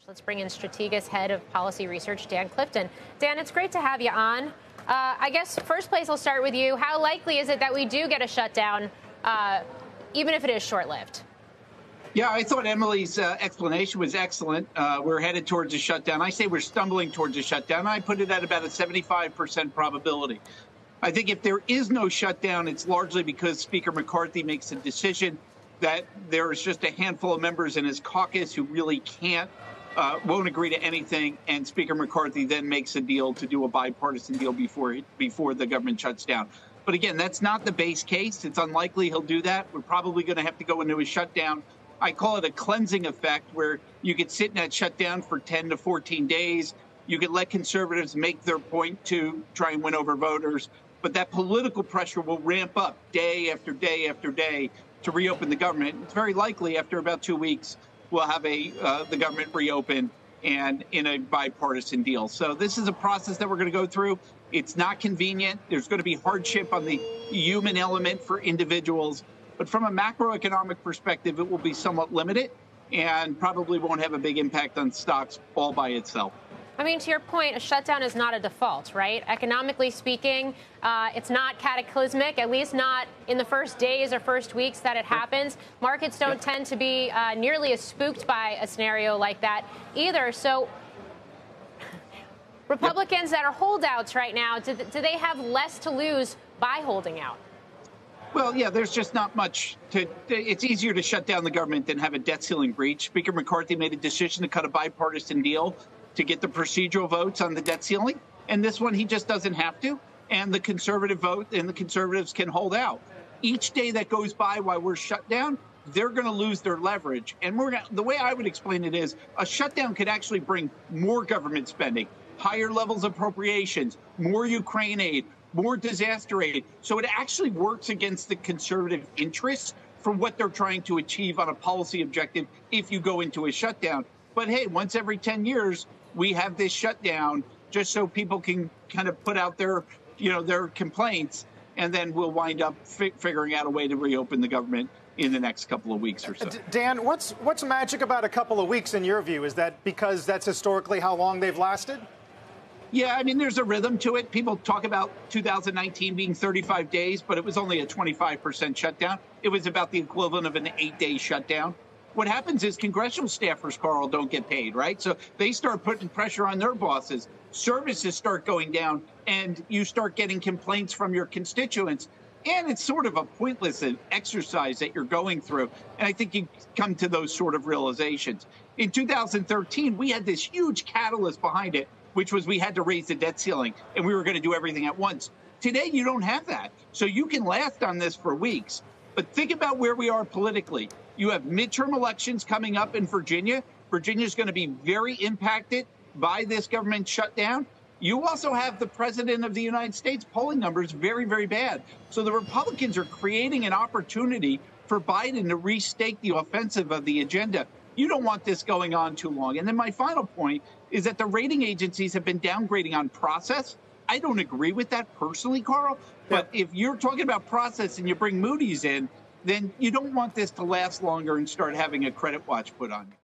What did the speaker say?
Let's bring in Strategas Head of Policy Research, Dan Clifton. Dan, it's great to have you on. I guess first place I'll start with you. How likely is it that we do get a shutdown, even if it is short-lived? Yeah, I thought Emily's explanation was excellent. We're headed towards a shutdown. I say we're stumbling towards a shutdown. I put it at about a 75% probability. I think if there is no shutdown, it's largely because Speaker McCarthy makes a decision that there's just a handful of members in his caucus who really won't agree to anything, and Speaker McCarthy then makes a deal to do a bipartisan deal before the government shuts down. But again, that's not the base case. It's unlikely he'll do that. We're probably going to have to go into a shutdown. I call it a cleansing effect, where you could sit in that shutdown for 10 to 14 days. You could let conservatives make their point to try and win over voters. But that political pressure will ramp up day after day after day to reopen the government. It's very likely after about 2 weeks, we'll have the government reopen and in a bipartisan deal. So this is a process that we're going to go through. It's not convenient. There's going to be hardship on the human element for individuals. But from a macroeconomic perspective, it will be somewhat limited and probably won't have a big impact on stocks all by itself. I mean, to your point, a shutdown is not a default, right? Economically speaking, it's not cataclysmic, at least not in the first days or first weeks that it happens. Markets don't tend to be nearly as spooked by a scenario like that either. So Republicans that are holdouts right now, do they have less to lose by holding out? Well, yeah, there's just not much it's easier to shut down the government than have a debt ceiling breach. Speaker McCarthy made a decision to cut a bipartisan deal to get the procedural votes on the debt ceiling. And this one, he just doesn't have to. And the conservative vote and the conservatives can hold out. Each day that goes by while we're shut down, they're going to lose their leverage. And the way I would explain it is a shutdown could actually bring more government spending, higher levels of appropriations, more Ukraine aid, more disaster aid. So it actually works against the conservative interests for what they're trying to achieve on a policy objective if you go into a shutdown. But hey, once every 10 years, we have this shutdown just so people can kind of put out their complaints, and then we'll wind up figuring out a way to reopen the government in the next couple of weeks or so. Dan, what's magic about a couple of weeks in your view? Is that because that's historically how long they've lasted? Yeah, I mean, there's a rhythm to it. People talk about 2019 being 35 days, but it was only a 25% shutdown. It was about the equivalent of an 8-day shutdown. What happens is congressional staffers, Carl, don't get paid, right? So they start putting pressure on their bosses. Services start going down, and you start getting complaints from your constituents. And it's sort of a pointless exercise that you're going through. And I think you come to those sort of realizations. In 2013, we had this huge catalyst behind it, which was we had to raise the debt ceiling, and we were going to do everything at once. Today, you don't have that. So you can last on this for weeks. But think about where we are politically. You have midterm elections coming up in Virginia. Virginia is going to be very impacted by this government shutdown. You also have the president of the United States polling numbers very, very bad. So the Republicans are creating an opportunity for Biden to restake the offensive of the agenda. You don't want this going on too long. And then my final point is that the rating agencies have been downgrading on process. I don't agree with that personally, Carl. But if you're talking about process and you bring Moody's in, then you don't want this to last longer and start having a credit watch put on you.